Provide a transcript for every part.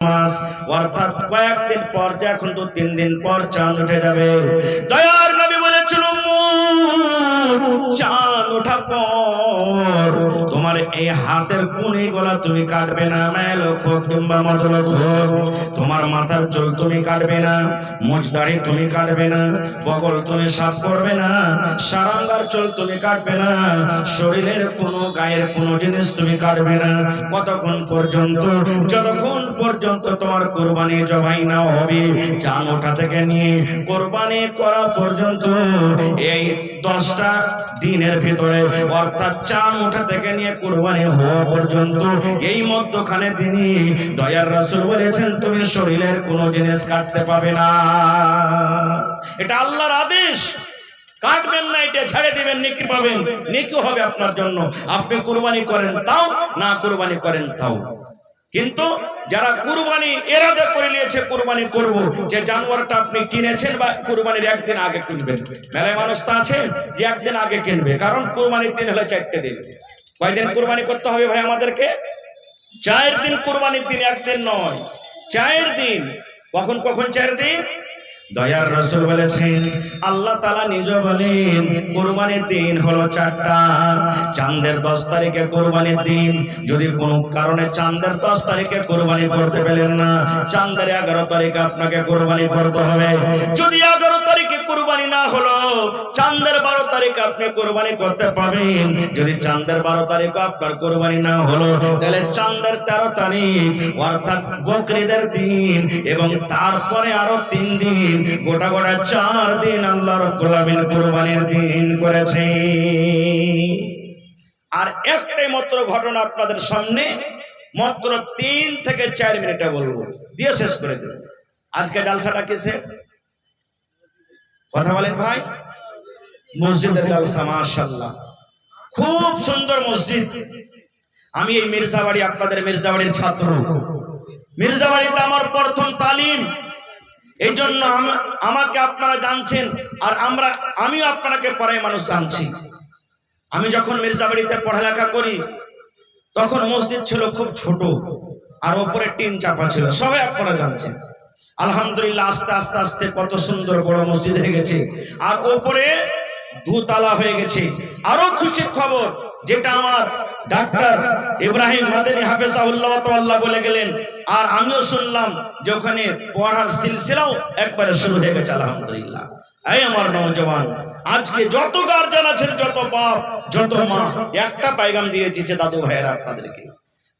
মাস, অর্থাৎ কয়েকদিন পর, এখন তো 3 দিন পর চাঁদ উঠে যাবে। দয়ার নবী বলেছিল চাঁদ ওঠা পর তোমার এই হাতের কুনি গলা তুমি কাটবে না, মেলক্ষ কিংবা মতলক্ষ, তোমার মাথার চুল তুমি কাটবে না, মুছ দাড়ি তুমি কাটবে না, বগল তুমি সাফ করবে না, সারাঙ্গার চুল তুমি কাটবে না, শরীরের কোনো গায়ের কোনো জিনিস তুমি কাটবে না। কতক্ষণ পর্যন্ত? যতক্ষণ পর্যন্ত তোমার কুরবানি জবাই না হবে। চাঁদ ওঠা থেকে নিয়ে কুরবানি করা পর্যন্ত এই 10টা দিনের ভিতরে, অর্থাৎ চাঁদ ওঠা থেকে নিয়ে কুরবানি হওয়া পর্যন্ত এই মধ্যখানে তিনি দয়ার রাসূল বলেছেন তুমি শরীরের কোনো জিনিস কাটতে পাবে না। এটা আল্লাহর আদেশ। কাটবেন না, এটা ছেড়ে দিবেন, নেকি পাবেন, নেকি হবে আপনার জন্য। আপনি কুরবানি করেন তাও, না কুরবানি করেন তাও। কিন্তু যারা কুরবানি ইরাদা করে নিয়েছে কুরবানি করব, যে জানোয়ারটা আপনি কিনেছেন বা কুরবানির একদিন আগে কিনবেন, মেলায় মানুষ তো আছে যে একদিন আগে কিনবে, কারণ কুরবানির দিন হলো 4টে দিন। কয়দিন কুরবানি করতে হবে ভাই আমাদেরকে? 4 দিন কুরবানির দিন, একদিন নয়, 4 দিন। কখন কখন 4 দিন? দয়ার রাসূল বলেছেন, আল্লাহ তাআলা নিজে বলেন কুরবানির দিন হলো 4টা। চাঁদের 10 তারিখে কুরবানির দিন। যদি কোনো কারণে চাঁদের 10 তারিখে কুরবানি করতে পেলেন না, চাঁদের 11 তারিখে আপনাকে কুরবানি করতে হবে। যদি 11 তারিখে কুরবানি না হলো, চাঁদের 12 তারিখে আপনি কুরবানি করতে পাবেন। যদি চাঁদের 12 তারিখে আপনার কুরবানি না হলো, তাহলে চাঁদের 13 তারিখ, অর্থাৎ বকরিদের দিন, এবং তারপরে আরো 3 দিন, গোটা 4 দিন আল্লাহ রাব্বুল আলামিন কুরবানির দিন করেছে। আর একটাই মাত্র ঘটনা আপনাদের সামনে, মাত্র 3 থেকে 4 মিনিটে বলবো, দিয়ে শেষ করে দেব। আজকে জালসাটা কিসে? কথা বলেন ভাই। মসজিদের জালসা, মাশাআল্লাহ, খুব সুন্দর মসজিদ। আমি এই মির্জাবাড়ি, আপনাদের মির্জাবাড়ির ছাত্র। মির্জাবাড়িতে আমার প্রথম তালিম, এই জন্য আমাকে আপনারা জানছেন, আর আমিও আপনাকে পড়াই মানুষ জানছি। আমি যখন মির্জাবাড়িতে পড়ালেখা করি তখন মসজিদ ছিল খুব ছোট, আর ওপরে টিন চাপা ছিল, সবাই আপনারা জানছেন। আলহামদুলিল্লাহ আস্তে আস্তে আস্তে কত সুন্দর বড় মসজিদ হয়ে গেছে, আর ওপরে 2 তালা হয়ে গেছে। আরো খুশির খবর, যেটা আমার ডাক্তার ইব্রাহিম মাদানী হাফেজাহুল্লাহ তাআলা বলে গেলেন, আর আমিও শুনলাম যে ওখানে পড়ার সিলসিলাও একবারে শুরু হয়ে গেছে। আলহামদুলিল্লাহ। এই আমার নওজওয়ান, আজকে যত গার্জিয়ান আছেন, যত বাপ, যত মা, একটা পায়গাম দিয়েছি যে দাদু ভাইয়েরা আপনাদেরকে,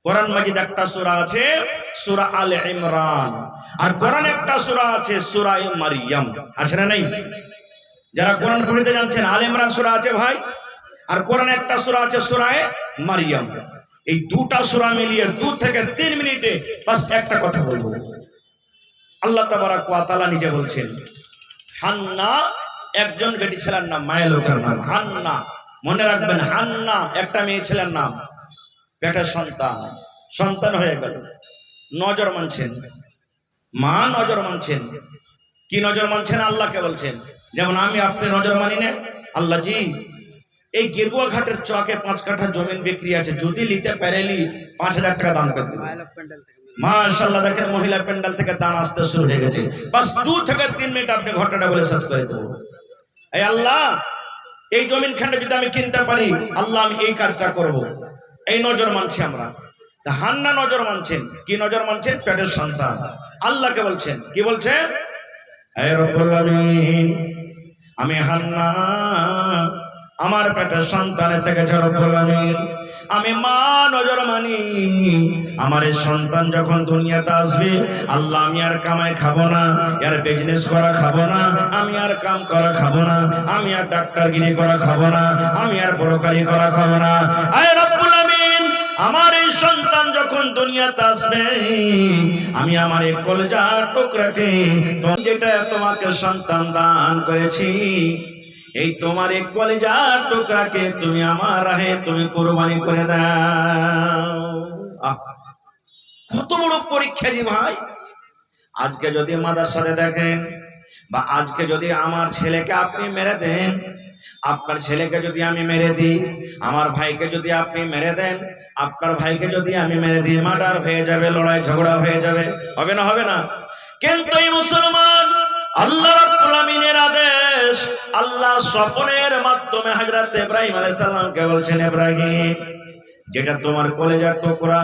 কোরআন মাজিদ একটা সূরা আছে সূরা আলে ইমরান, আর কোরআন একটা সূরা আছে সূরা মারইয়াম, আছে না নাই? যারা কোরআন পড়তে জানছেন, আলে ইমরান সূরা আছে ভাই, আর কোরআন একটা সূরা আছে সূরা মারইয়াম। এই দুটা সূরা মিলিয়ে 2 থেকে 3 মিনিটে বাস একটা কথা বলবো। আল্লাহ তাবারাক ওয়া তাআলা নিজে বলছেন, হান্না, একজন বেটি ছেলের নাম, মায়ের লোকের নাম হান্না, মনে রাখবেন, হান্না একটা মেয়ে ছেলের নাম, পেটের সন্তান হয়ে গেল, নজর মানছেন, মা নজর মানছেন। কি নজর মানছেন? আল্লাহকে বলছেন, যেমন আমি আপনি নজর মানি না। আল্লাহ জি, এই গেরুয়া ঘাটের চকে 5 কাঠা জমিন বিক্রি আছে, যদি নিতে পারেলি 5000 টাকা দান করে দেব। মাশাআল্লাহ, দেখেন মহিলা প্যান্ডেল থেকে দান আসতে শুরু হয়ে গেছে। বাস 2 থেকে 3 মিনিট আপনি ঘটনাটা বলে শেষ করে দেব। এই আল্লাহ, এই জমিন খন্ড যদি আমি কিনতে পারি, আল্লাহ আমি এই কাজটা করব। এই নজর মানছি আমরা। তা হান্না নজর মানছেন, কি নজর মানছেন? পেটের সন্তান। আল্লাহকে বলছেন, কি বলছেন? হে রব্বুল আলামিন, আমি হান্না, আমার পেটের সন্তান এসে গেছে রব্বুল আলামিন, আমি মা নজর মানি, আমার এই সন্তান যখন দুনিয়াতে আসবে, আল্লাহ আমি আর কামাই খাবো না, আর বিজনেস করা খাবো না, আমি আর কাম করা খাবো না, আমি আর ডাক্তারগিরি করা খাবো না, আমি আর বড়কারি করা খাবো না। আয় রব্বুল আলামিন, আমার এই সন্তান যখন দুনিয়াতে আসবে, আমি আমার এই কলেজার টুকরাকে, যেটা তোমাকে সন্তান দান করেছি, এই তোমার এক কলেজার টুকরাকে তুমি আমার রাহে তুমি কুরবানি করে দাও। কত বড় পরীক্ষা জি ভাই। আজকে যদি মাদ্রাসাতে দেখেন, বা আজকে যদি আমার ছেলেকে আপনি মেরে দেন, আপনার ছেলেকে যদি আমি মেরে দিই, আমার ভাইকে যদি আপনি মেরে দেন, আপনার ভাইকে যদি আমি মেরে দিই, মার্ডার হয়ে যাবে, লড়াই ঝগড়া হয়ে যাবে, হবে না? হবে না? কিন্তু এই মুসলমান আল্লাহ রাব্বুল আমিনের আদেশ, আল্লাহ স্বপ্নের মাধ্যমে হযরত ইব্রাহিম আলাইহিস সালামকে বলছেন, ইব্রাহিম, যেটা তোমার কলেজার টুকরা,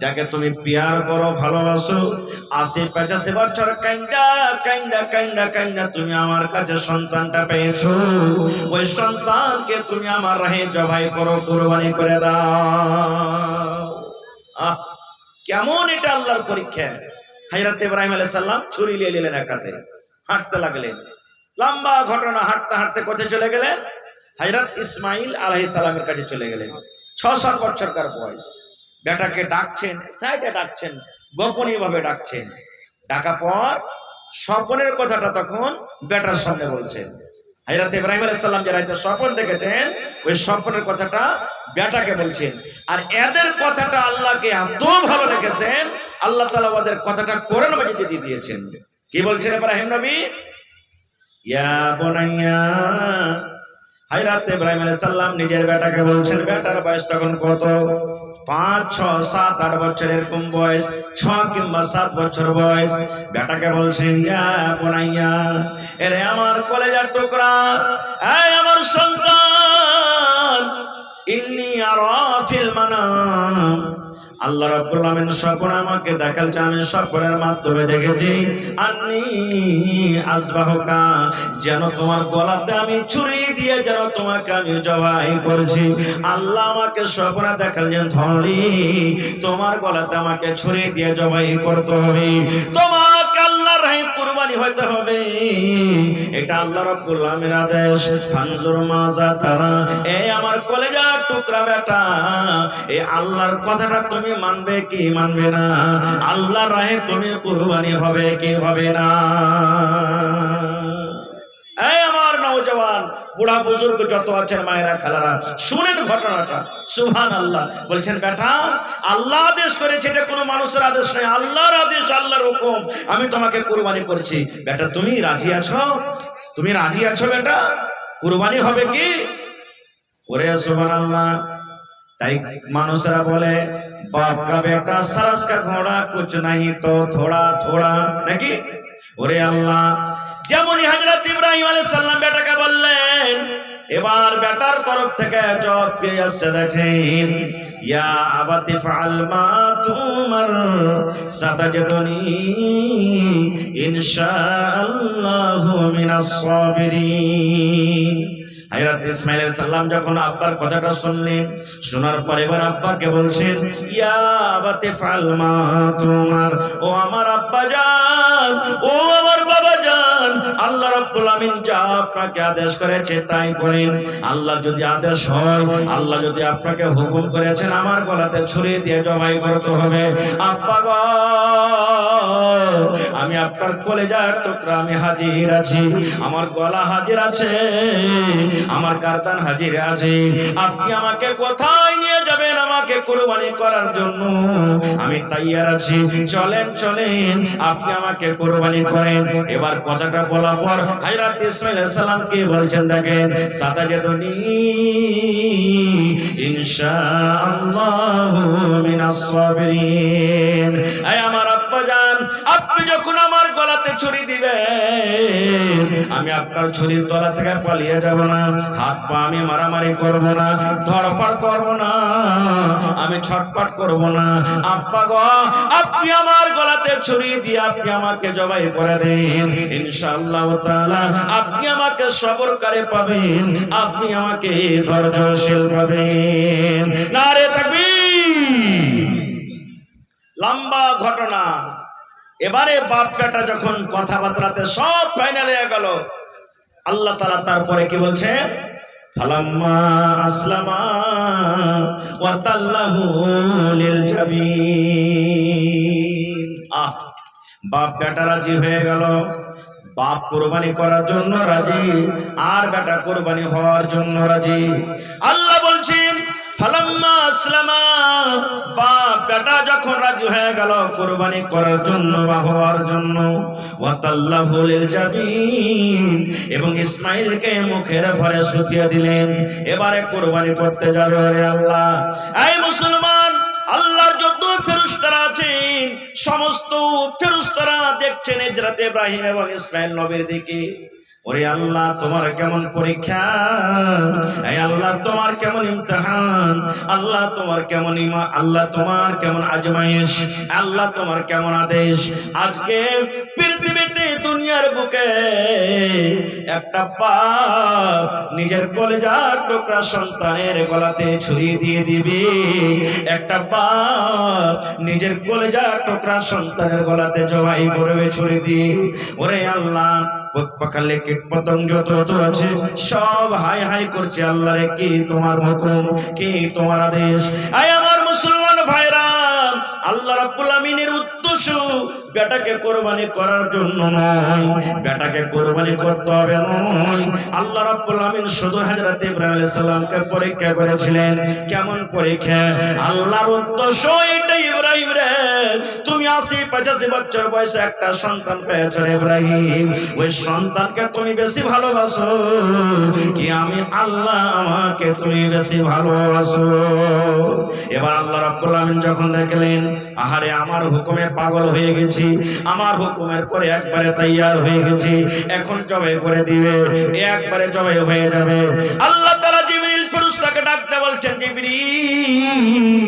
যাকে তুমি প্যার করো, ভালোবাসো, ৮০-৮৫ বছর কান্দা কান্দা কান্দা কান্দা তুমি আমার কাছে সন্তানটা পেয়েছো, ওই সন্তানকে তুমি আমার রাহে জবাই করো, কুরবানি করে দাও। কেমন এটা আল্লাহর পরীক্ষা! হযরত ইব্রাহিম আলাইহিস সালাম ছুরি নিয়ে নিলেন, একাতে হাঁটতে লাগলেন। লম্বা ঘটনা, হাঁটতে হাঁটতে কোথায় চলে গেলেন? হযরত ইসমাইল আলাইহিস সালামের কাছে চলে গেলেন। ৬-৭ বছরকার বয়স। বেটাকে ডাকছেন, সাইডে ডাকছেন, গোপনীয় ভাবে ডাকছেন। ডাকা পর স্বপ্নের কথাটা তখন বেটার সামনে বলছেন। হযরত ইব্রাহিম আলাইহিস সালাম যে রাতে স্বপ্ন দেখেছেন, ওই স্বপ্নের কথাটা বেটাকে বলছেন। আর এদের কথাটা আল্লাহকে এত ভালো লেগেছেন, আল্লাহ তাআলা ওদের কথাটা কোরআন মাজিদে দিয়ে দিয়েছেন। কি বলছেন ইব্রাহিম নবী? ইয়া বুনাইয়া, হযরত ইব্রাহিম আলাইহিস সালাম নিজের বেটাকে বলছেন। বেটার বয়স তখন কত? ৫, ৬, ৭, ৮ বছর এরকম বয়স, ৬ কিংবা ৭ বছর বয়স। বেটাকে বলছেন, ইয়া বুনাইয়া, এরে আমার কলেজার টুকরা, এই আমার সন্তান, ইন্নী আরা ফিল মানাম, আল্লাহ রাব্বুল আমিন স্বপ্ন আমাকে দেখাচ্ছেন, আমি স্বপ্নের মাধ্যমে দেখেছি, আন্নী আসবাহুকা, যেন তোমার গলাতে আমি ছুরি দিয়ে যেন তোমাকে আমি জবাই করেছি। আল্লাহ আমাকে স্বপ্ন দেখালেন, ধরি তোমার গলাতে আমাকে ছুরি দিয়ে জবাই করতে হবে, তোমাকে আল্লাহর রাহে কুরবানি হতে হবে। এটা আল্লাহ রাব্বুল আমিনের আদেশ। ফানজুর মাজা তারা, এই আমার কলেজার টুকরা বেটা, এই আল্লাহর কথাটা তুমি মানবে কি মানবে না? আল্লাহর রাহে তুমি কুরবানি হবে কি হবে না? এই আমার নওজওয়ান, বুড়া বুজুর্গ যত আছেন, মায়েরা খালারা, শুনেন ঘটনাটা। সুবহানাল্লাহ। বলছেন, বেটা, আল্লাহ আদেশ করেছে, এটা কোনো মানুষের আদেশ নয়, আল্লাহর আদেশ, আল্লাহর হুকুম। আমি তোমাকে কুরবানি করছি। বেটা, তুমি রাজি আছো? তুমি রাজি আছো বেটা? কুরবানি হবে কি? ওরে সুবহানাল্লাহ। তাই মানুষরা বলে, বাপ কা বেটা सरस का घोड़ा कुछ नहीं तो थोड़ा थोड़ा, নাকি? ওরে আল্লাহ, যেমনই হযরত ইব্রাহিম আলাইহিস সালাম বেটাকে বললেন, এবার বেটার তরফ থেকে জবাব কি আসছে দেখেন, ইয়া আবাতি ফাআল মা তুমার সাতাজদুনি ইনশাআল্লাহু মিনাস সাবিরিন। হযরত ইসমাঈল আলাইহিস সালাম যখন আব্বার কথাটা শুনলেন, শোনার পরে এবার আব্বাকে বলছেন, ইয়া আবাতি ফাআল মা তুমার, ও আমার আব্বা জান, ও আমার বাবা জান, আল্লাহ রাব্বুল আমিন যা আপনাকে আদেশ করেছে তাই করেন। আল্লাহ যদি আদেশ হয়, আল্লাহ যদি আপনাকে হুকুম করেছেন আমার গলাতে ছুরি দিয়ে জবাই করতে হবে, আব্বা গো, আমি আপনার কলেজার টুকরা, আমি হাজির আছি, আমার গলা হাজির আছে, আমার গারদান হাজির আছে। আপনি আমাকে কোথায় নিয়ে যাবেন আমাকে কুরবানি করার জন্য? আমি তৈয়ার আছি, চলেন চলেন, আপনি আমাকে কুরবানি করেন। এবার কথাটা বলার পর হযরত ইসমাঈল আলাইহিস সালাম কি বলছেন দেখেন, সাতাজাদুনি ইনশাআল্লাহু মিনাস সাবিরিন। এই আমার আব্বা জান, আপনি যখন আমার গলাতে ছুরি দিবেন, আমি আপনার ছুরির তলা থেকে পালিয়ে যাব না, হাত পা আমি মারামারি করব না, ধরফড় করব না, আমি ছটপট করব না। আব্বা গো, আপনি আমার গলাতে ছুরি দিয়ে আপনি আমাকে জবাই করে দেন, ইনশাআল্লাহ তাআলা আপনি আমাকে সবরকারী পাবেন, আপনি আমাকে ধৈর্যশীল পাবেন। নারে তাকবীর। লম্বা ঘটনা। এবারে বাপ বেটা যখন কথাবার্তাতে সব ফাইনাল হয়ে গেল, আল্লাহ তাআলা তারপরে কি বলছেন, ফালাম্মা আসলামা ওয়া তাল্লাহু লিল জাবিন। বাপ বেটা রাজি হয়ে গেল, বাপ কুরবানি করার জন্য রাজি, আর বেটা কুরবানি হওয়ার জন্য রাজি। আল্লাহ বলছেন, ফালাম্মা আসলামা, বাপ বেটা যখন রাজি হয়ে গেল কুরবানি করার জন্য বা হওয়ার জন্য, ওয়াতাল্লাহু লিল জাবিন, এবং ইসমাঈলকে মুখের ভরে শুকিয়ে দিলেন। এবারে কুরবানি করতে যাবে। ওরে আল্লাহ, এই মুসলমান, আল্লাহর যত ফেরেশতারা আছেন সমস্ত ফেরেশতারা দেখছেন হযরত ইব্রাহিম এবং ইসমাঈল নবীর দিকে। ওরে আল্লাহ, তোমার কেমন পরীক্ষা, এই আল্লাহ তোমার কেমন ইমতিহান, আল্লাহ তোমার কেমন ইমান, আল্লাহ তোমার কেমন আজমাইশ, আল্লাহ তোমার কেমন আদেশ। আজকে পৃথিবীতে দুনিয়ার বুকে একটা বাপ নিজের কলেজার টুকরা সন্তানের গলাতে ছুরি দিয়ে দিবে, একটা বাপ নিজের কলেজার টুকরা সন্তানের গলাতে জবাই করবে ছুরি দিয়ে। ওরে আল্লাহ, পাখালে কীট পতঙ্গ যত আছে সব হাই হাই করছে, আল্লাহ রে কি তোমার হুকুম, কি তোমার আদেশ। আয় আমার মুসলমান ভাইরা, আল্লাহ রাব্বুল আমিনের উদ্দেশ্য বেটাকে কোরবানি করার জন্য নয়, বেটাকে কোরবানি করতে হবে নয়। আল্লাহ রাব্বুল আমিন শুধু হযরত ইব্রাহিম আলাইহিস সালামকে পরীক্ষা করেছিলেন। কেমন পরীক্ষা? আল্লাহর উদ্দেশ্য এটাই, ইব্রাহিম রে তুমি ৮০-৮৫ বছর বয়সে একটা সন্তান পেয়েছো ইব্রাহিম, ওই সন্তানকে তুমি বেশি ভালোবাসো কি আমি আল্লাহ আমাকে তুমি বেশি ভালোবাসো? এবার আল্লাহ রাব্বুল আমিন যখন দেখলেন আহারে আমার হুকুমে পাগল হয়ে গেছি, আমার হুকুমের পরে একবারে তৈয়ার হয়ে গেছি, এখন জবাই করে দিবে, একবারে জবাই হয়ে যাবে। আল্লাহ তাআলা জিবরিল ফেরেশতাকে ডাকতে বলছেন, জিবরিল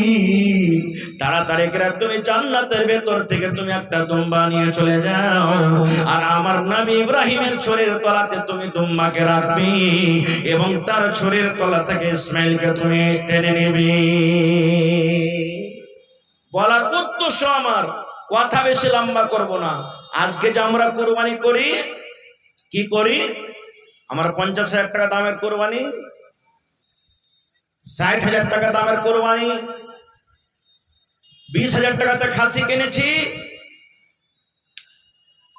তাড়াতাড়ি করে তুমি জান্নাতের ভেতর থেকে তুমি একটা দুম্বা নিয়ে চলে যাও, আর আমার নবী ইব্রাহিমের ছুরির তলাতে তুমি দুম্বাকে রাখবি এবং তার ছুরির তলা থেকে ইসমাঈলকে তুমি টেনে নিবি। বলার উদ্দেশ্য আমার, কথা বেশি লম্বা করব না। আজকে যে আমরা কুরবানি করি, কি করি? আমার ৫০,০০০ টাকা দামের কুরবানি, ৬০,০০০ টাকা দামের কুরবানি, ২০,০০০ টাকাতে খাসি কিনেছি।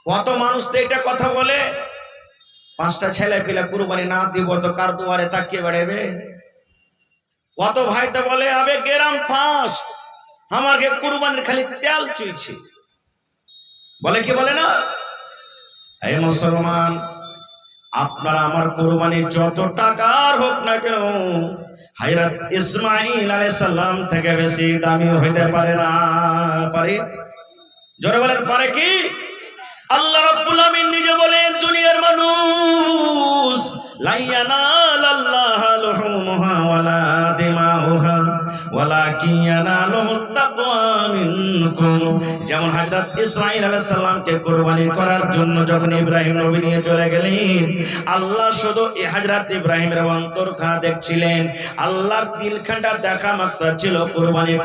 কত মানুষ তো এটা কথা বলে, ৫টা ছেলে পিলা কুরবানি না দিব তো কার দুয়ারে তাকিয়ে বেড়াবে। কত ভাই তো বলে আবে গেরাম ফাস্ট, আমাকে কুরবানির খালি তেল চুইছে, বলে কি বলে না? এই মুসলমান, আপনারা আমার কুরবানি যত টাকার হোক না কেন হযরত ইসমাঈল আলাইহিস সালাম থেকে বেশি দামি হইতে পারে না। পারে? জোরে বলেন পারে কি? আল্লাহ রাব্বুল আমিন নিজে বলেন, দুনিয়ার মানুষ লা ইয়ানালাল্লাহু লুহুমুহা ওয়ালা দিমাউহা ওয়ালাকিন ইয়ানালুহুত তাকওয়া মিনকুম। যেমন হযরত ইসমাঈল আলাইহিস সালামকে কুরবানি করার জন্য যখন ইব্রাহিম নবী নিয়ে চলে গেলেন, আল্লাহ শুধু হযরত ইব্রাহিমের অন্তরখানা দেখছিলেন, আল্লাহর দিলখানটা দেখা মাকসাদ ছিল, কুরবানি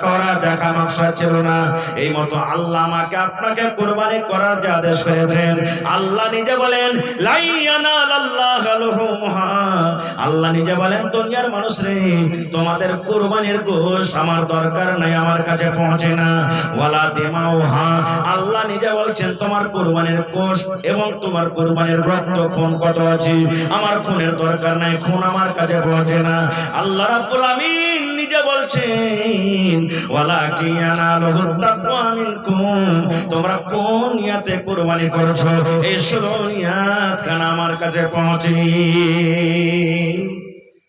করা দেখা মাকসাদ ছিল না। এই মতো আল্লাহ আমাকে আপনাকে কুরবানি করার যে আদেশ করেছেন, আল্লাহ নিজে বলেন লা ইয়ানালাল্লাহু লুহুমুহা, আল্লাহ নিজে বলেন দুনিয়ার মানুষ রে তোমাদের কুরবানির গোশত আমার দরকার নাই, আমার কাছে পৌঁছে না। ওয়ালা দিমাউহা, আল্লাহ নিজে বলছেন তোমার কুরবানির গোশত এবং তোমার কুরবানির রক্ত খুন কত আছে আমার খুনের দরকার নাই, খুন আমার কাছে পৌঁছে না। আল্লাহ রাব্বুল আমিন নিজে বলছেন ওয়ালাকিন ইয়ানালুহুত তাকওয়া মিনকুম, তোমরা কোন নিয়তে কুরবানি করছো এই শুধু নিয়ত খানা আমার কাছে পৌঁছে,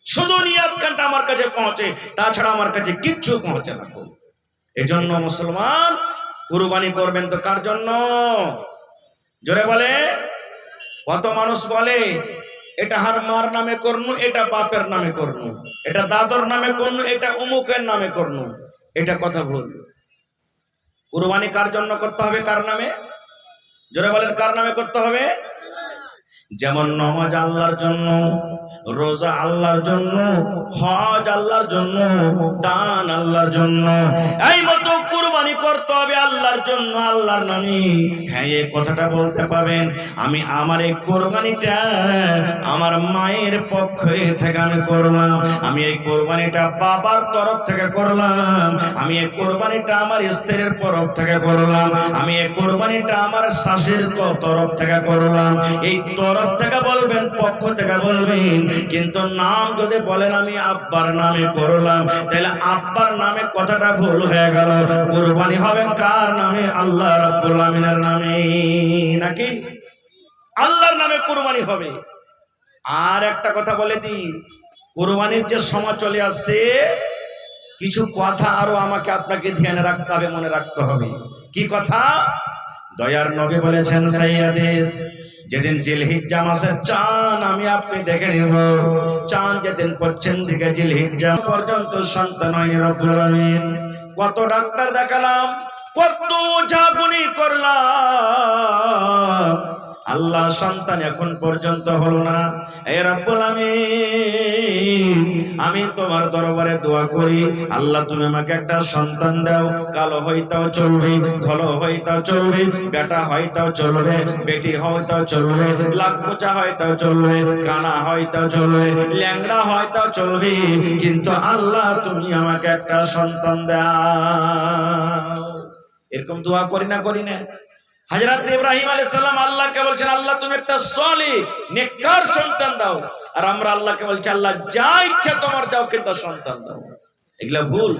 শুধু নিয়ত খানটা আমার কাছে পৌঁছে, তাছাড়া আমার কাছে কিচ্ছু পৌঁছে না। এজন্য মুসলমান কুরবানি করবেন তো কার জন্য? জোরে বলে। কত মানুষ বলে এটা হার মার নামে করনু, এটা বাপের নামে করনু, এটা দাদর নামে করনু, এটা অমুকের নামে করনু। এটা কথা ভুল। কুরবানি কার জন্য করতে হবে? কার নামে? জোরে বলেন কার নামে করতে হবে? যেমন নামাজ আল্লাহর জন্য, রোজা আল্লাহর জন্য, হজ আল্লাহর জন্য, দান আল্লাহর জন্য, এই মতো কুরবানি করতে হবে আল্লাহর জন্য, আল্লাহর নামে। হ্যাঁ, এই কথাটা বলতে পাবেন আমি আমার এই কুরবানিটা আমার মায়ের পক্ষ থেকে আমি করলাম, আমি এই কুরবানিটা বাবার তরফ থেকে করলাম, আমি এই কুরবানিটা আমার স্ত্রীর তরফ থেকে করলাম, আমি এই কুরবানিটা আমার শাশুড়ির তরফ থেকে করলাম। এই তরফ তরফ থেকে বলবেন, পক্ষ থেকে বলবেন, কিন্তু নাম যদি বলেন আমি আব্বার নামে করলাম, তাহলে আব্বার নামে কথাটা ভুল হয়ে গেল। কুরবানি হবে কার নামে? আল্লাহ রাব্বুল আমিনের নামে। নাকি আল্লাহর নামে কুরবানি হবে। আর একটা কথা বলে দিই, কুরবানির যে সময় চলে আসছে, কিছু কথা আরো আমাকে আপনাকে ধ্যানে রাখতে হবে, মনে রাখতে হবে। কি কথা? দয়ার নবী বলেছেন সাইয়্যিদিস, যেদিন জিলহিজ্জা মাসের চাঁদ আমি আপনি দেখে নিব, চাঁদ যেদিন পশ্চিম দিকে জিলহিজ্জা পর্যন্ত সন্তান হয়নি রব্বুল আমিন। কত ডাক্তার দেখালাম, কত জাগুনি করলাম, আল্লাহ সন্তান এখন পর্যন্ত হলো না। এ রব্বুল আমিন, আমি তোমার দরবারে দোয়া করি, আল্লাহ তুমি আমাকে একটা সন্তান দাও। কালো হইতাও চলবে, ধলো হইতাও চলবে, বেটা হইতাও চলবে, বেটি হইতাও চলবে, লাখপোচা হইতাও চলবে, কানা হইতাও চলবে, ল্যাংড়া হইতাও চলবে, কিন্তু আল্লাহ তুমি আমাকে একটা সন্তান দাও। এরকম দোয়া করি না, করি না? হযরত ইব্রাহিম আলাইহিস সালাম আল্লাহকে বলছেন, আল্লাহ তুমি একটা সলিহ নেককার সন্তান দাও। আর আমরা আল্লাহকে বলছি, আল্লাহ যা ইচ্ছা তোমার দাও, কিন্তু সন্তান দাও। এগুলা ভুল।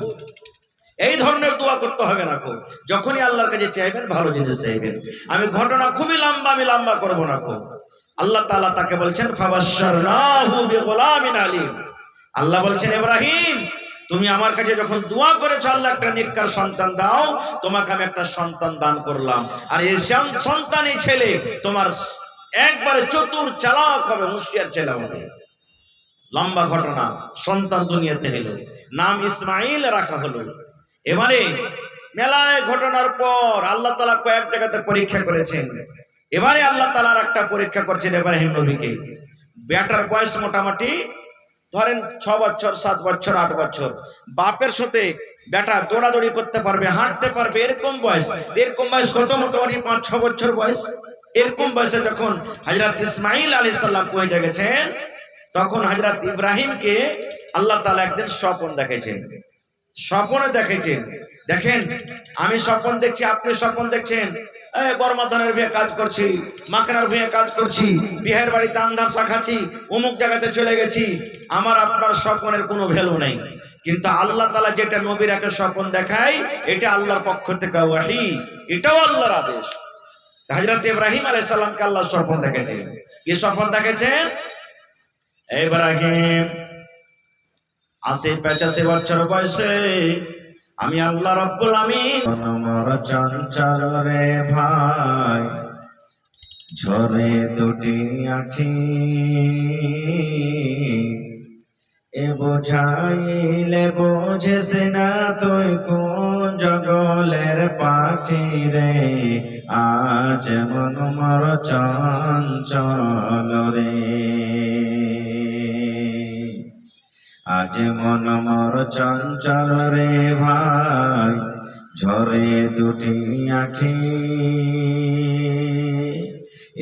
এই ধরনের দোয়া করতে হবে না। খুব যখনই আল্লাহর কাছে চাইবেন, ভালো জিনিস চাইবেন। আমি ঘটনা খুবই লম্বা, আমি লম্বা করব না। খুব আল্লাহ তাআলা তাকে বলছেন, ফাবাশশারনাহু বিগুলামিন আলীম। আল্লাহ বলছেন, ইব্রাহিম তুমি আমার কাছে যখন দোয়া করেছো আল্লাহ একটা নেককার সন্তান দাও, তোমাকে আমি একটা সন্তান দান করলাম। আর এই সন্তানই ছেলে তোমার একবারে চতুর চালাক হবে, হুঁশিয়ার ছেলে হবে। লম্বা ঘটনা। সন্তান দুনিয়াতে এলো, নাম ইসমাইল রাখা হলো। এবারে মেলায় ঘটনার পর আল্লাহ তাআলা কয়েক জায়গাতে পরীক্ষা করেছেন। এবারে আল্লাহ তাআলা একটা পরীক্ষা করছেন ইব্রাহিম নবীকে। বেটার বয়স মোটামুটি ধরেন 6 বছর, 7 বছর, 8 বছর। বাপের সাথে বেটা দৌড়াদৌড়ি করতে পারবে, হাঁটতে পারবে, এরকম বয়স। এরকম বয়স কত? মোটামুটি 5-6 বছর বয়স। এরকম বয়সে যখন হযরত ইসমাইল আলাইহিস সালাম পৌঁছে গেছেন, তখন হযরত ইব্রাহিমকে আল্লাহ তাআলা একদিন স্বপ্ন দেখাইছেন। স্বপ্নে দেখাইছেন, দেখেন আমি স্বপ্ন দেখছি, আপনি স্বপ্ন দেখছেন, গরমাধানের বিয়ে কাজ করছি, মাখনার বিয়ে কাজ করছি, বিয়ের বাড়িতে আন্ধার শাখাচ্ছি, অমুক জায়গাতে চলে গেছি। আমার আপনার স্বপ্নের কোনো ভ্যালু নেই, কিন্তু আল্লাহ তাআলা যেটা নবীর একে স্বপ্ন দেখায়, এটা আল্লাহর পক্ষ থেকে ওয়াহী, এটাও আল্লাহর আদেশ। হযরত ইব্রাহিম আলাইহিস সালামকে আল্লাহ স্বপ্ন দেখেছেন। কি স্বপ্ন দেখেছেন? ইব্রাহিম 80-85 বছর বয়সে আমি আল্লাহ রাব্বুল আমিন, মনোমর চঞ্চল রে ভাই, ঝরে দুটি আঁখি, এ বোঝাইলে বোঝেস না তুই কোন জগলের পাখি রে, আজ মনোমর চঞ্চল রে, আজ মনোমর চঞ্চল রে ভাই, ঝরে দুটি আঁখি,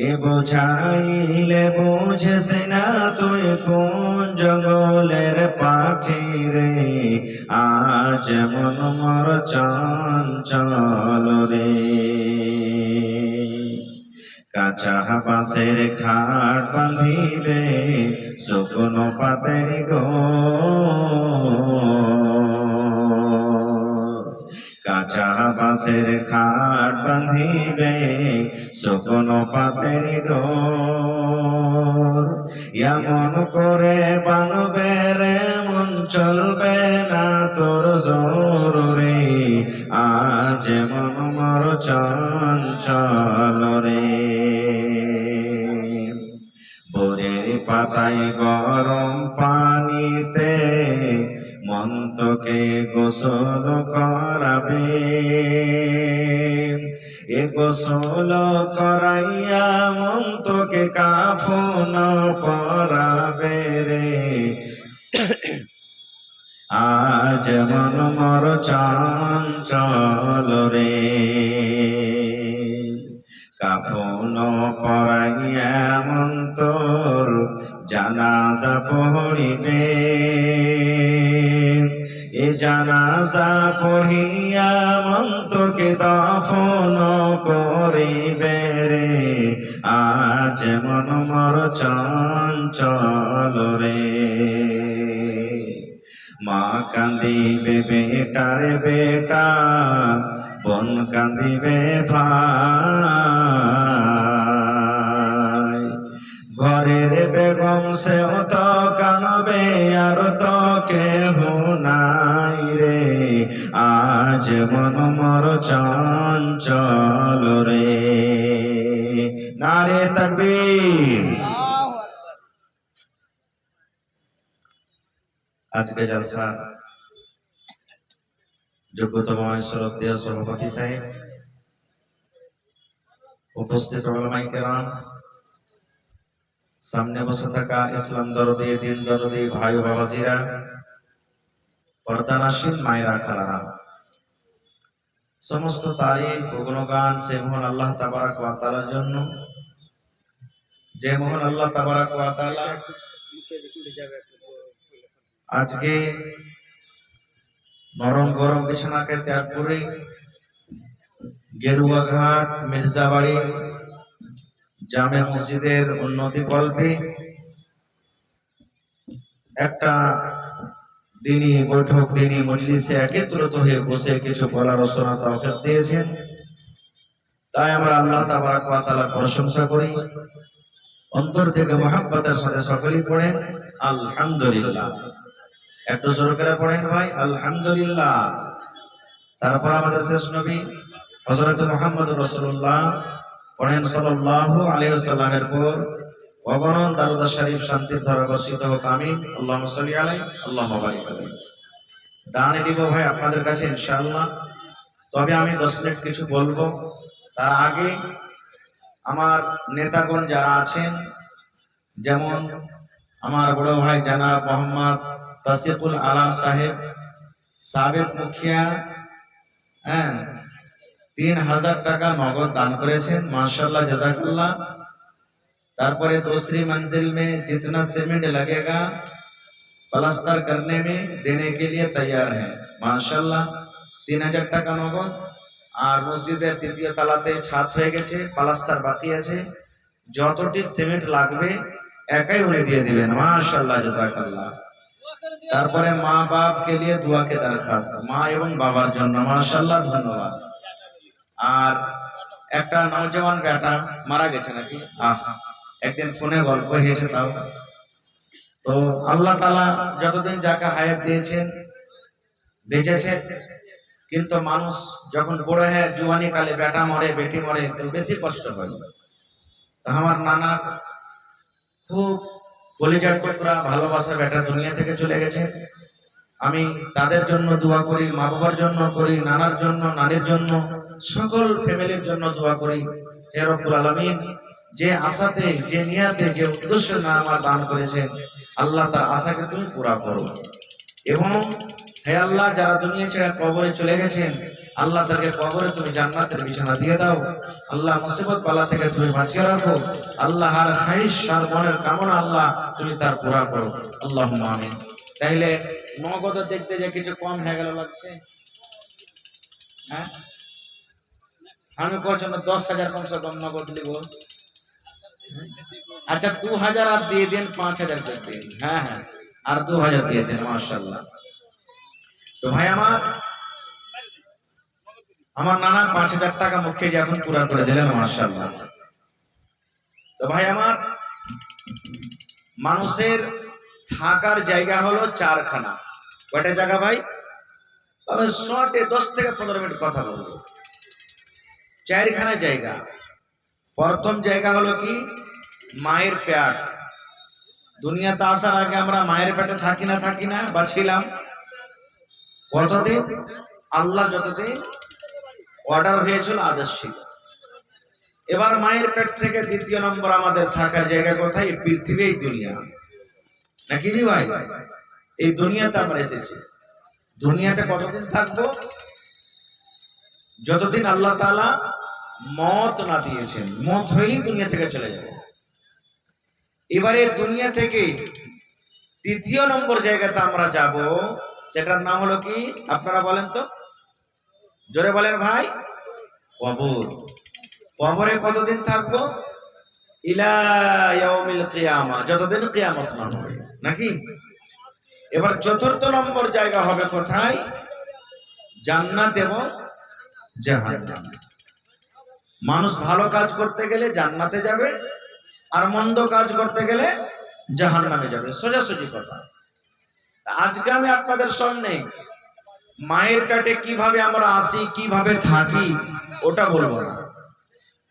এ বোঝাইলে বোঝেস না তুই কোন জগলের পাখি রে, আজ মনোমর চঞ্চল রে। কাঁচা বাঁশের খাট বাঁধিবে শুকনো পাতের ঘর, কাঁচা বাঁশের খাট বাঁধিবে শুকনো পাতের ঘর, এমন করে বানবে রে মন চলবে না তোর জোর রে, আজ মনোমর চঞ্চল রে। ভোরের পাতায় গরম পানিতে মন্তকে গোসল করাবে, এ গোসল করাইয়া মন্তকে কাফন পরাবে রে, আজ মনোমর চঞ্চল রে। কাফন পরাইয়া মন্তর জানাজা পড়িবে, এ জানাজা পড়িয়া মন্তকে দাফন করিবে রে, আজ মন মর চঞ্চল রে। মা কান্দিবে বেটার বেটা, বোন কান্দিবে ভাই, ঘরের বেগম সেও তো কানবে আর তো কেহ নাই রে। আজ মন মর চঞ্চল রে। নারে তাকবীর। আজকে জলসা যোগ্যতম শ্রদ্ধেয় সভাপতি সাহেব, উপস্থিত উলামায়ে কেরাম, সামনে বসে থাকা ইসলাম দরদি, দিন দরদি ভাই ও বাবাজিরা, পর্দানাসীন মায়েরা খালারা, সমস্ত তারিফ ও গুণগান সে মহান আল্লাহ তাবারাক ওয়া তাআলার জন্য, যে মহান আল্লাহ তাবারাক ওয়া তাআলা আজকে নরম গরম বিছানাকে ত্যাগ করে গেরুয়াঘাট মির্জাবাড়ি জামে মসজিদের উন্নতি কল্পে একটা দিনী বৈঠক, দিনী মজলিসে একত্রিত হয়ে বসে কিছু বলার শোনা তৌফিক দিয়েছেন। তাই আমরা আল্লাহ তাবারাক ওয়া তাআলার প্রশংসা করি, অন্তর থেকে মহব্বতের সাথে সকলেই পড়েন আলহামদুলিল্লাহ। একটু জোর করে পড়েন ভাই আলহামদুলিল্লাহ। তারপর আমাদের শেষ নবী হযরত মুহাম্মদ রাসূলুল্লাহ পড়েন সাল্লাল্লাহু আলাইহি ওয়াসাল্লামের পর অগণন দারুদ শরীফ শান্তির ধারা বর্ষিত হোক, আমিন। আল্লাহুম্মা সাল্লি আলাইহি আল্লাহুম্মা বারিক আলাইহি। দান দিব ভাই আপনাদের কাছে ইনশাআল্লাহ। তবে আমি 10 মিনিট কিছু বলবো, তার আগে আমার নেতাগণ যারা আছেন, যেমন আমার বড় ভাই জনাব মোহাম্মদ তাসিকুল আলম সাহেব, সাবেক মুখিয়া, 3000 টাকা নগদ দান করেছেন, माशाल्लाह जज़ाकल्लाह। तारपरे दूसरी मंजिल में जितना सीमेंट लगेगा प्लास्टर करने में देने के लिए तैयार है, माशाल्लाह। 3000 টাকা নগদ। আর মসজিদের তৃতীয় তলাতে ছাদ হয়ে গেছে, প্লাস্টার বাকি আছে, যতটি সিমেন্ট লাগবে একাই উনি দিয়ে দিবেন, माशाल्लाह जज़ाकल्लाह। তারপরে মা বাপ के लिए दुआ के दरखास्त, মা এবং বাবার জন্য, माशाल्लाह ধন্যবাদ। আর একটা নওজওয়ান বেটা মারা গেছে নাকি, একদিন ফোনে গল্প হয়েছে, তাও তো আল্লাহ তাআলা যতদিন যাকে হায়াত দিয়েছেন বেঁচেছে, কিন্তু মানুষ যখন বড় হয় জওয়ানি কালে বেটা মরে বেটি মরে তো বেশি কষ্ট হয়। তো আমার নানা খুব কলিজার টুকরা ভালোবাসা বেটা দুনিয়া থেকে চলে গেছে। আমি তাদের জন্য দোয়া করি, মা বাবার জন্য করি, নানার জন্য, নানির জন্য, সকল ফ্যামিলির জন্য দোয়া করি। হে রব্বুল আলামিন, যে আশাতে, যে নিয়াতে, যে উদ্দেশ্যে না আমার দান করেছেন, আল্লাহ তার আশাকে তুমি পুরা করো। এবং হে আল্লাহ, যারা দুনিয়া ছেড়ে কবরে চলে গেছেন, আল্লাহ তাদেরকে কবরে তুমি জান্নাতের বিছানা দিয়ে দাও। আল্লাহ মুসিবত বালা থেকে তুমি বাঁচিয়ে রাখো। আল্লাহ আর খাইশ আর মনের কামনা আল্লাহ তুমি তার পুরা করো, আল্লাহুম্মা আমিন। তাইলে নগদ দেখতে যে কিছু কম হয়ে গেল লাগছে, হ্যাঁ আমি কোন 10,000 কমসে কম নগদ লিব। আচ্ছা 2000 আর দিয়ে দেন, 5000 করে দিন, হ্যাঁ হ্যাঁ আর 2000 দিয়ে দেন, মাশাআল্লাহ। তো ভাই আমার নানা 5000 টাকা মুখে যে এখন পুরা করে দিলেন, মাশাআল্লাহ। তো ভাই আমার, মানুষের থাকার জায়গা হলো 4খানা। কয়টা জায়গা ভাই? তবে শর্টে 10 থেকে 15 মিনিট কথা বলবো। 4খানা জায়গা। প্রথম জায়গা হলো কি? মায়ের পেট। দুনিয়াতে আসার আগে আমরা মায়ের পেটে থাকি না বা ছিলাম কতদিন? আল্লাহ যতদিন অর্ডার হয়েছিল, আদেশ ছিল। এবার মায়ের পেট থেকে দ্বিতীয় নম্বর আমাদের থাকার জায়গা কোথায়? পৃথিবী, এই দুনিয়া, নাকি জি ভাই? এই দুনিয়াতে আমরা এসেছি। দুনিয়াতে কতদিন থাকবো? যতদিন আল্লাহ তাআলা মত না দিয়েছেন। মত হইলেই দুনিয়া থেকে চলে যাবে। এবারে দুনিয়া থেকে তৃতীয় নম্বর জায়গাতে আমরা যাব, সেটার নাম হলো কি? আপনারা বলেন তো, জোরে বলেন ভাই। কবর। কবরে কতদিন থাকবো? ইলা ইয়াউমিল কিয়ামা, যতদিন কিয়ামত না হবে, নাকি? এবার চতুর্থ নম্বর জায়গা হবে কোথায়? জান্নাত এবং জাহান্নাম। মানুষ ভালো কাজ করতে গেলে জান্নাতে যাবে, আর মন্দ কাজ করতে গেলে জাহান্নামে যাবে, সোজাসুজি কথা। আজকে আমি আপনাদের সামনে মায়ের পেটে কিভাবে আমরা আসি, কিভাবে থাকি, ওটা বলবো না।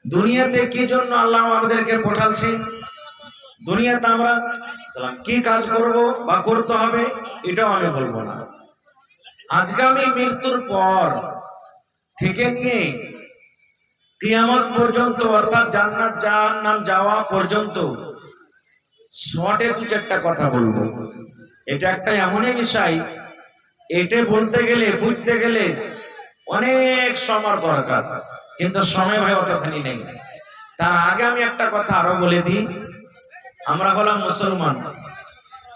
দুনিয়াতে কি জন্য আল্লাহ আমাদেরকে পাঠালছে, দুনিয়াতে আমরা কি কাজ করব বা করতে হবে, এটাও আমি বলবো না। আজকে আমি মৃত্যুর পর থেকে নিয়ে কিয়ামত পর্যন্ত, অর্থাৎ জান্নাত জাহান্নাম যাওয়া পর্যন্ত শর্টে দু চারটা কথা বলবো। এটা একটা এমনই বিষয়, এটা বলতে গেলে বুঝতে গেলে অনেক সময় দরকার, কিন্তু সময় ভাই অতখানি নেই। তার আগে আমি একটা কথা আরো বলে দিই, আমরা হলাম মুসলমান।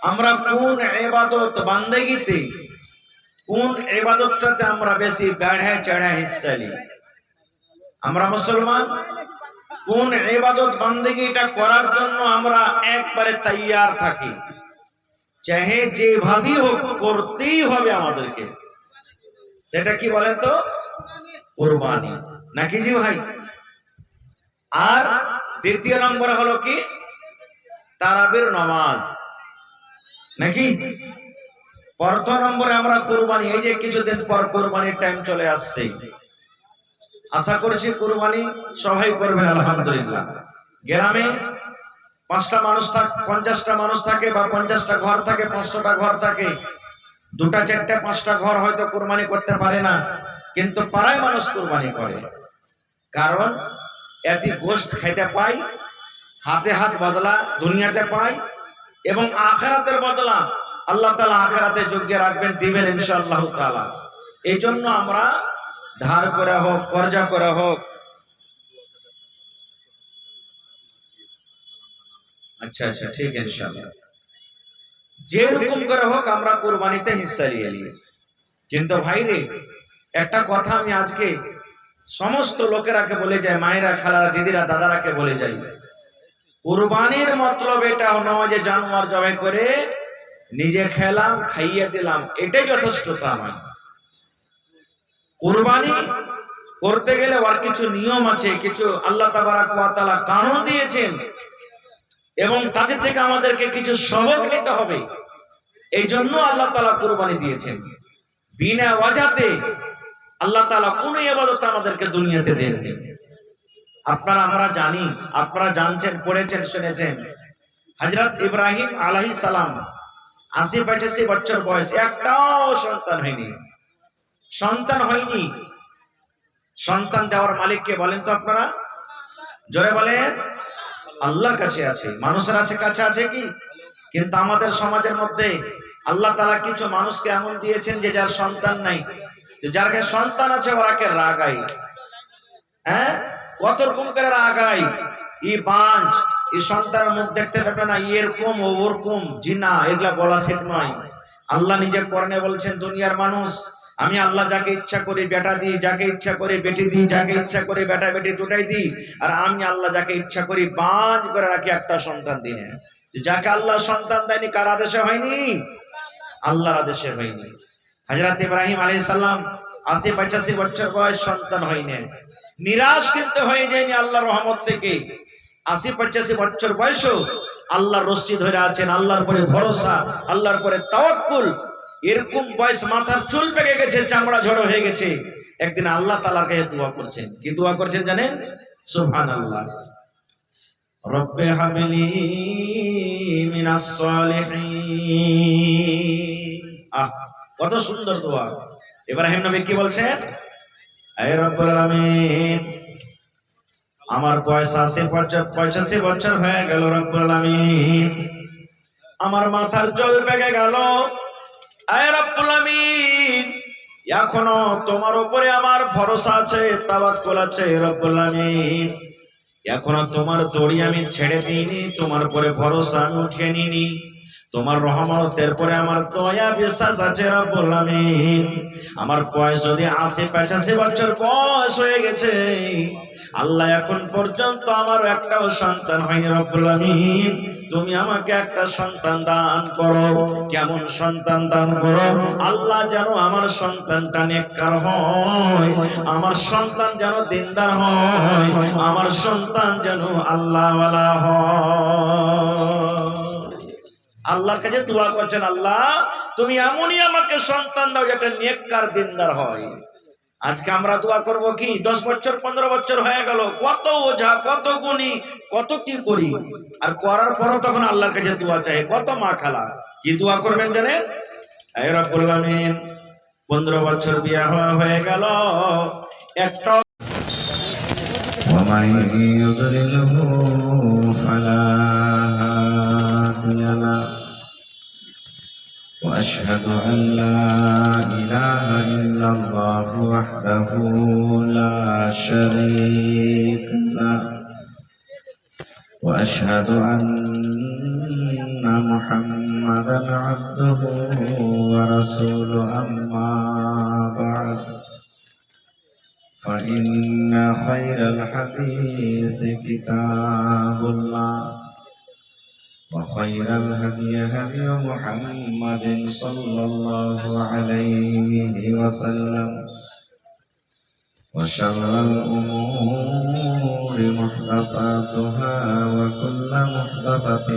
আমরা কোন ইবাদত বান্দেগিতে, কোন ইবাদতটাতে আমরা বেশি বেড়ায় চড়ায় হিস্সা নিই? আমরা মুসলমান কোন ইবাদত বান্দেগিটা করার জন্য আমরা একবারে তৈয়ার থাকি, চাহে যেভাবেই হোক করতেই হবে আমাদেরকে, সেটা কি বলেন তো? কুরবানি, নাকি জি ভাই? আর দ্বিতীয় নম্বরে হলো কি? তারাবির নামাজ, নাকি? প্রথম নম্বরে আমরা কুরবানি। এই যে কিছুদিন পর কুরবানির টাইম চলে আসছে, আশা করছি কুরবানি সবাই করবেন আলহামদুলিল্লাহ। গ্রামে 5টা মানুষ 50টা মানুষ থাকে, বা 50টা ঘর থাকে, 500টা ঘর থাকে, 2টা 4টা 5টা ঘর হয়তো কুরবানি করতে পারে না, কিন্তু পাড়ায় মানুষ কুরবানি করে। কারণ এতে গোশত খাইতে পাই, হাতে হাত বদলা দুনিয়াতে পাই, এবং আখিরাতের বদলা আল্লাহ তাআলা আখিরাতে যোগ্য রাখবেন, দিবেন ইনশাআল্লাহ তাআলা। এই জন্য আমরা ধার করে হোক, কর্জা করে হোক, আচ্ছা আচ্ছা ঠিক ইনশাআল্লাহ, যেরকম করে হোক আমরা কুরবানিতে হিস্সা নিয়ে নিই। কিন্তু ভাইরে, একটা কথা আমি আজকে সমস্ত লোকেরাকে বলে যাই, মায়েরা, খালারা, দিদিরা, দাদারাকে বলে যাই, কুরবানির মতলব এটা নয় যে জানোয়ার জবাই করে নিজে খেলাম, খাইয়ে দিলাম, এটাই যথেষ্ট তা নয়। কুরবানি করতে গেলে ওর কিছু নিয়ম আছে, কিছু আল্লাহ তাবারাক ওয়া তাআলা কানুন দিয়েছেন, এবং তাদের থেকে আমাদেরকে কিছু সবক নিতে হবে। এই জন্য আল্লাহ তাআলা কুরবানি দিয়েছেন। বিনা ওয়াজাতে আল্লাহ তাআলা কোন ইবাদত আমাদেরকে দুনিয়াতে দেননি। আপনারা, আমরা জানি, আপনারা জানছেন, পড়েছেন, শুনেছেন, হযরত ইব্রাহিম আলাইহিস সালাম 80-85 বছর বয়স, একটাও সন্তান হয়নি। সন্তান হয়নি। সন্তান দেওয়ার মালিককে বলেন তো আপনারা? জোরে বলেন। আল্লাহর কাছে আছে, মানুষের কাছে আছে কি? কিন্তু আমাদের সমাজের মধ্যে আল্লাহ তাআলা কিছু মানুষকে এমন দিয়েছেন যে যার সন্তান নাই, যার কাছে সন্তান আছে ওরাকে রাগাই। হ্যাঁ, কত রকম করে রাগাই, ই বাঞ্চ, এই সন্তানের মুখ দেখতে পাবে না, এরকম ওরকম, জিনা, এগুলা বলা ঠিক নয়। আল্লাহ নিজে কোরআনে বলছেন, দুনিয়ার মানুষ, আমি আল্লাহ যাকে ইচ্ছা করি বেটা দিই, যাকে ইচ্ছা করি বেটি দিই, যাকে ইচ্ছা করি বেটা বেটি দুটাই দিই, আর আমি আল্লাহ যাকে ইচ্ছা করি বাঞ্চ করে রাখি একটা সন্তান দিনে। যাকে আল্লাহ সন্তান দেয়নি, কার আদেশে হয়নি? আল্লাহর আদেশে হয়নি। হযরত ইব্রাহিম আলাইহিস সালাম 80-85 বছর বয়স, সন্তান হয়নি। নিরাশ কিন্তু হয়ে যায়নি আল্লাহর রহমত থেকে। 80-85 বছর বয়সও আল্লাহর রশি ধরে আছেন, আল্লাহর পরে ভরসা, আল্লাহর পরে তাওয়াক্কুল। এরকম বয়স, মাথার চুল পেকে গেছে, চামড়া ঝড়ো হয়ে গেছে। একদিন আল্লাহ তাআলার কাছে দোয়া করছেন। কি দোয়া করছেন জানেন? সুবহানাল্লাহ, রব্বে হাবলি মিনাস সালিহিন। কত সুন্দর দোয়া। ইব্রাহিম নবী কি বলছেন? হে রব্বুল আলামিন, আমার বয়স 80-85 বছর হয়ে গেল, রব্বুল আলামিন আমার মাথার চুল পেকে গেল, হে রব্বুল আলামিন এখনো তোমার উপরে আমার ভরসা আছে, তাওয়াক্কুল আছে, রব্বুল আলামিন এখনো তোমার দড়ি আমি ছেড়ে দিইনি, তোমার উপরে ভরসা আমি উঠিয়ে নিইনি। তোমার রহমতের পরে আমার দয়া বিশ্বাস আছে রব্বুল আমিন। আমার বয়স যদি ৮০-৮৫ বছর বয়স হয়ে গেছে, আল্লাহ এখন পর্যন্ত আমার একটাও সন্তান হয়নি রব্বুল আমিন। তুমি আমাকে একটা সন্তান দান করো। কেমন সন্তান দান করো? আল্লাহ যেন আমার সন্তানটা নেককার হয়, আমার সন্তান যেন দিনদার হয়, আমার সন্তান যেন আল্লাহওয়ালা হয়। আল্লাহর কাছে দোয়া করছেন, আল্লাহ তুমি এমনই আমাকে সন্তান দাও যেটা নেককার দিনদার হয়। আজকে আমরা দোয়া করব কি 10 বছর 15 বছর হয়ে গেল, কত ওঝা কত গুণী কত কি করি, আর করার পরও তখন আল্লাহর কাছে দোয়া চাই। কত মা খালা কি দোয়া করবেন জানেন? হে রব্বুল আমিন, 15 বছর বিয়ে হয়ে গেল, একটা ومن يضلله فلا هادي له وأشهد أن لا إله إلا الله وحده لا شريك له وأشهد أن محمدا عبده ورسوله أما بعد فإن خير الحديث كتاب الله وخير الهدي هدي محمد صلى الله عليه وسلم وشر الأمور محدثاتها وكل محدثة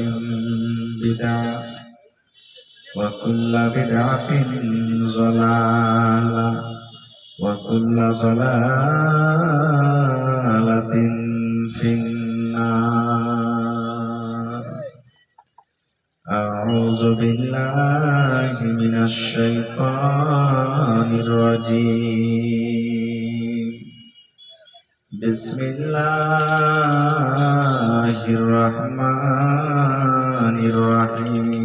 بدعة وكل بدعة ضلالة وكل ضلالة في النار. أعوذ بالله من الشيطان الرجيم. بسم الله الرحمن الرحيم.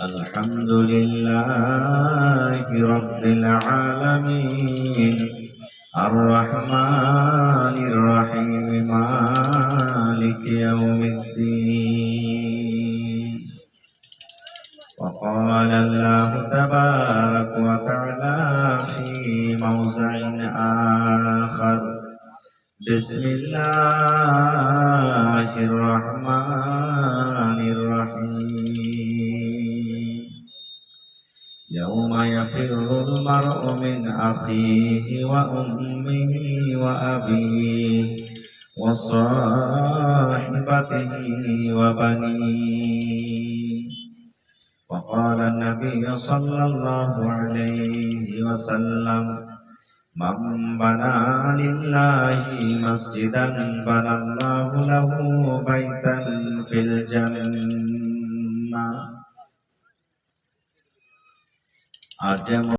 الحمد لله رب العالمين الرحمن الرحيم مالك يوم الدين. وقال الله تبارك وتعالى في موضع آخر: بسم الله الرحمن الرحيم. يوم يفر المرء من أخيه وأمه وأبيه وصاحبته وبنيه. وقال النبي صلى الله عليه وسلم: من بنى لله مسجدا بنى الله له بيتا في الجنة.